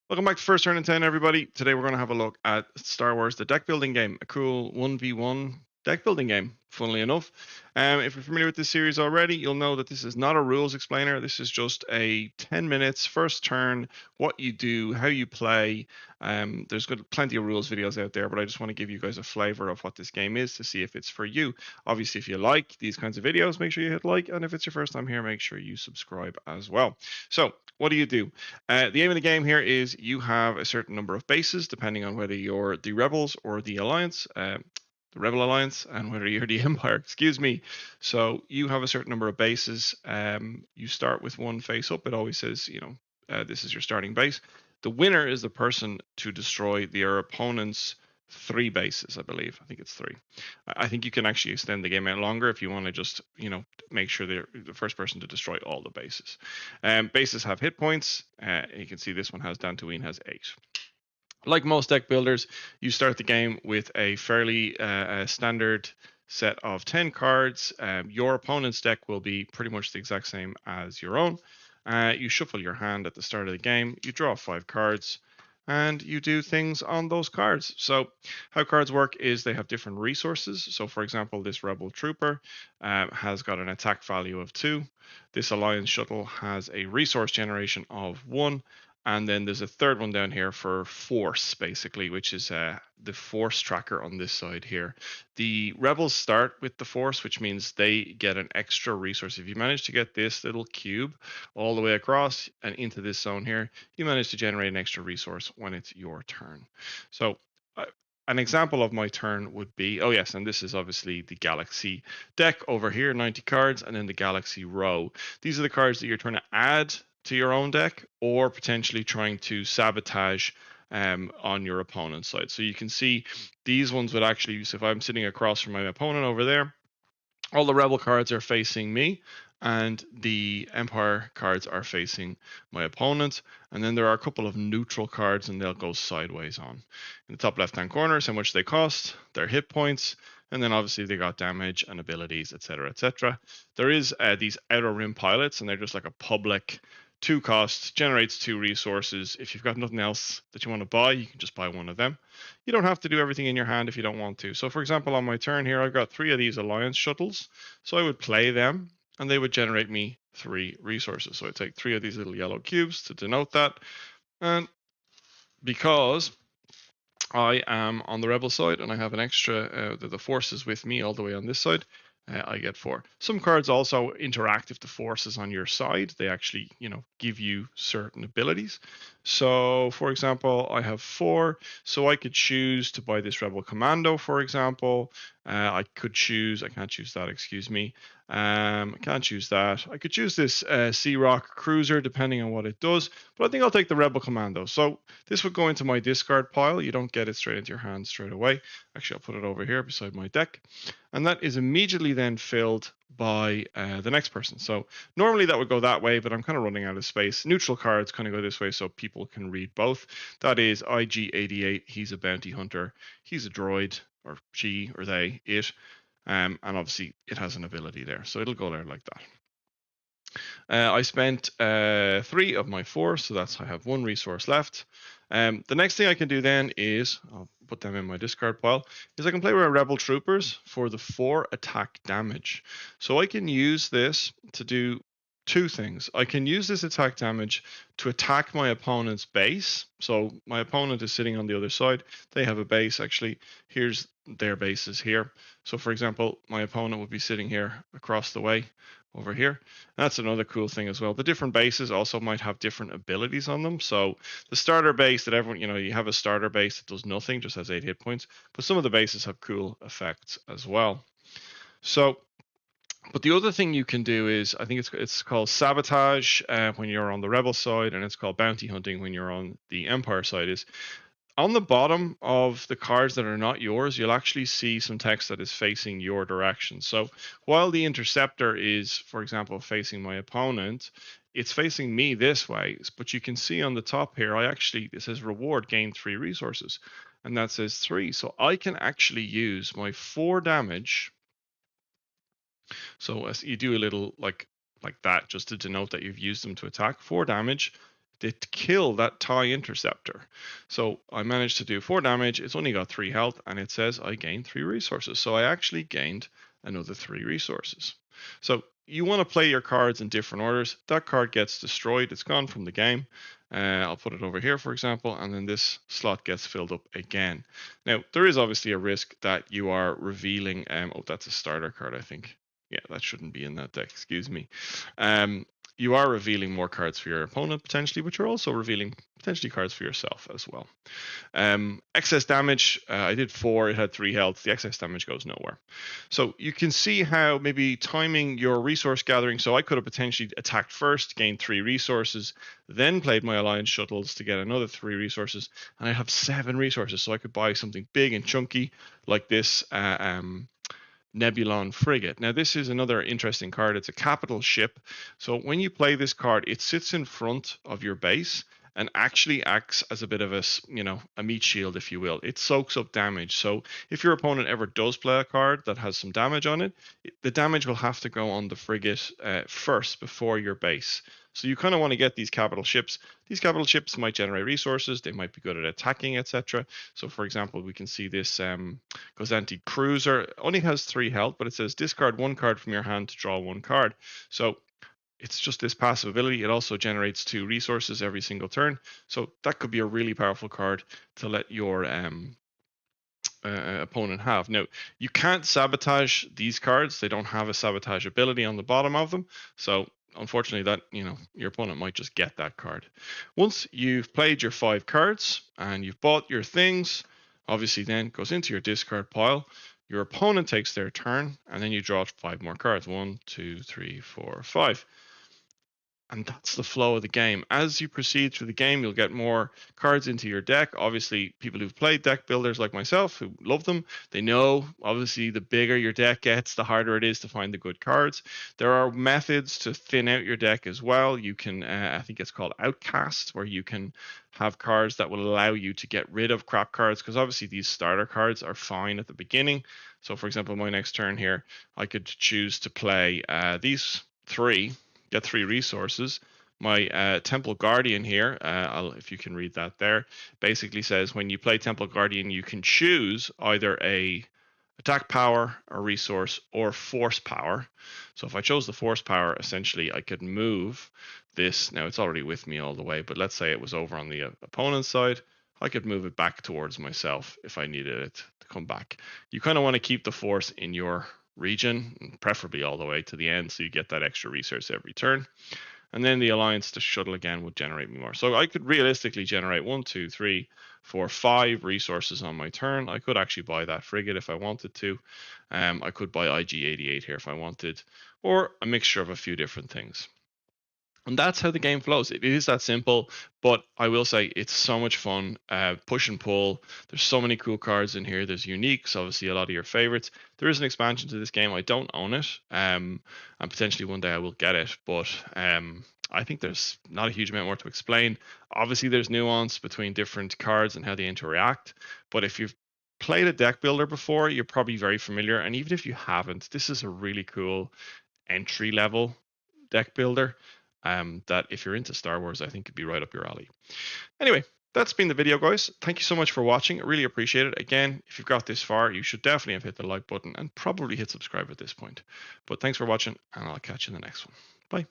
Welcome back to First Turn in 10, everybody. Today we're going to have a look at Star Wars, the deck building game, a cool 1v1 deck building game, funnily enough. If you're familiar with this series already, you'll know that this is not a rules explainer. This is just a 10 minutes, first turn, what you do, how you play. There's plenty of rules videos out there, but I just want to give you guys a flavor of what this game is to see if it's for you. Obviously, if you like these kinds of videos, make sure you hit like, and if it's your first time here, make sure you subscribe as well. So, what do you do? The aim of the game here is you have a certain number of bases, depending on whether you're the Rebels or the Alliance, the Rebel Alliance, and whether you're the Empire, excuse me. So you have a certain number of bases. You start with one face up. It always says, this is your starting base. The winner is the person to destroy their opponent's three bases, I believe. I think it's three. I think you can actually extend the game out longer if you want to just, make sure they're the first person to destroy all the bases. Bases have hit points. You can see this one has Dantooine has 8. Like most deck builders, you start the game with a fairly standard set of 10 cards. Your opponent's deck will be pretty much the exact same as your own. You shuffle your hand at the start of the game, you draw 5 cards, and you do things on those cards. So, how cards work is they have different resources. So, for example, this Rebel Trooper has got an attack value of 2. This Alliance Shuttle has a resource generation of 1. And then there's a third one down here for force, basically, which is the force tracker on this side here. The rebels start with the force, which means they get an extra resource. If you manage to get this little cube all the way across and into this zone here, you manage to generate an extra resource when it's your turn. So an example of my turn would be, oh yes, and this is obviously the Galaxy deck over here, 90 cards, and then the Galaxy row. These are the cards that you're trying to add to your own deck or potentially trying to sabotage on your opponent's side. So you can see these ones would actually, so if I'm sitting across from my opponent over there, all the rebel cards are facing me and the empire cards are facing my opponent, and then there are a couple of neutral cards and they'll go sideways on. In the top left hand corner is how much they cost, their hit points, and then obviously they got damage and abilities, etc., etc. There is these outer rim pilots, and they're just like a public 2 cost, generates 2 resources. If you've got nothing else that you want to buy, you can just buy one of them. You don't have to do everything in your hand if you don't want to. So for example, on my turn here, I've got 3 of these Alliance shuttles. So I would play them and they would generate me 3 resources. So I take 3 of these little yellow cubes to denote that. And because I am on the rebel side and I have an extra, the force is with me all the way on this side, I get 4. Some cards also interact if the force is on your side. They actually, give you certain abilities. So, for example, I have 4. So I could choose to buy this Rebel Commando, for example. I could choose, I can't choose that, excuse me. I can't choose that. I could choose this Sea Rock Cruiser, depending on what it does. But I think I'll take the Rebel Commando. So this would go into my discard pile. You don't get it straight into your hand straight away. Actually, I'll put it over here beside my deck. And that is immediately then filled by the next person. So normally that would go that way, but I'm kind of running out of space. Neutral cards kind of go this way so people can read both. That is IG-88. He's a bounty hunter. He's a droid, or she, or they, it. And obviously it has an ability there. So it'll go there like that. I spent 3 of my 4, so that's I have 1 resource left. The next thing I can do then is, I'll put them in my discard pile, is I can play with Rebel Troopers for the 4 attack damage. So I can use this to do 2 things. I can use this attack damage to attack my opponent's base. So my opponent is sitting on the other side. They have a base, actually. Here's their bases here. So for example, my opponent would be sitting here across the way over here. That's another cool thing as well. The different bases also might have different abilities on them. So the starter base that everyone, you have a starter base that does nothing, just has 8 hit points, but some of the bases have cool effects as well. So, but the other thing you can do is, I think it's called sabotage when you're on the rebel side, and it's called bounty hunting when you're on the empire side. Is on the bottom of the cards that are not yours, you'll actually see some text that is facing your direction. So while the interceptor is, for example, facing my opponent, it's facing me this way. But you can see on the top here, it says reward, gain 3 resources. And that says 3. So I can actually use my 4 damage. So as you do a little like that, just to denote that you've used them to attack, 4 damage to kill that TIE interceptor. So I managed to do 4 damage. It's only got 3 health, and it says I gained 3 resources. So I actually gained another 3 resources. So you want to play your cards in different orders. That card gets destroyed. It's gone from the game. I'll put it over here, for example, and then this slot gets filled up again. Now, there is obviously a risk that you are revealing. Oh, that's a starter card, I think. Yeah, that shouldn't be in that deck. Excuse me. You are revealing more cards for your opponent potentially, but you're also revealing potentially cards for yourself as well. Excess damage, I did 4, it had 3 health. The excess damage goes nowhere. So you can see how maybe timing your resource gathering. So I could have potentially attacked first, gained 3 resources, then played my alliance shuttles to get another 3 resources, and I have 7 resources. So I could buy something big and chunky like this Nebulon frigate. Now this is another interesting card. It's a capital ship. So when you play this card, it sits in front of your base and actually acts as a bit of a meat shield, if you will. It soaks up damage. So if your opponent ever does play a card that has some damage on it, the damage will have to go on the frigate first before your base. So you kind of want to get these capital ships. These capital ships might generate resources. They might be good at attacking, etc. So for example, we can see this Gozanti Cruiser only has 3 health, but it says discard 1 card from your hand to draw 1 card. So it's just this passive ability. It also generates 2 resources every single turn. So that could be a really powerful card to let your opponent have. Now, you can't sabotage these cards. They don't have a sabotage ability on the bottom of them. So unfortunately, that your opponent might just get that card. Once you've played your 5 cards and you've bought your things, obviously then goes into your discard pile. Your opponent takes their turn, and then you draw 5 more cards. 1, 2, 3, 4, 5. And that's the flow of the game. As you proceed through the game, you'll get more cards into your deck. Obviously, people who've played deck builders like myself, who love them, they know obviously the bigger your deck gets, the harder it is to find the good cards. There are methods to thin out your deck as well. You can, I think it's called Outcast, where you can have cards that will allow you to get rid of crap cards, because obviously these starter cards are fine at the beginning. So for example, my next turn here, I could choose to play these 3, get 3 resources. My Temple Guardian here, if you can read that there, basically says when you play Temple Guardian, you can choose either a attack power, a resource, or force power. So if I chose the force power, essentially I could move this. Now it's already with me all the way, but let's say it was over on the opponent's side. I could move it back towards myself if I needed it to come back. You kind of want to keep the force in your region, preferably all the way to the end, so you get that extra resource every turn. And then the alliance to shuttle again would generate me more. So I could realistically generate 1, 2, 3, 4, 5 resources on my turn. I could actually buy that frigate if I wanted to. I could buy IG-88 here if I wanted, or a mixture of a few different things. And that's how the game flows. It is that simple, but I will say it's so much fun. Push and pull. There's so many cool cards in here. There's uniques, obviously a lot of your favorites. There is an expansion to this game. I don't own it, and potentially one day I will get it. But I think there's not a huge amount more to explain. Obviously, there's nuance between different cards and how they interact. But if you've played a deck builder before, you're probably very familiar. And even if you haven't, this is a really cool entry level deck builder. That if you're into Star Wars, I think could be right up your alley. Anyway, that's been the video, guys. Thank you so much for watching. I really appreciate it. Again, if you've got this far, you should definitely have hit the like button and probably hit subscribe at this point. But thanks for watching, and I'll catch you in the next one. Bye.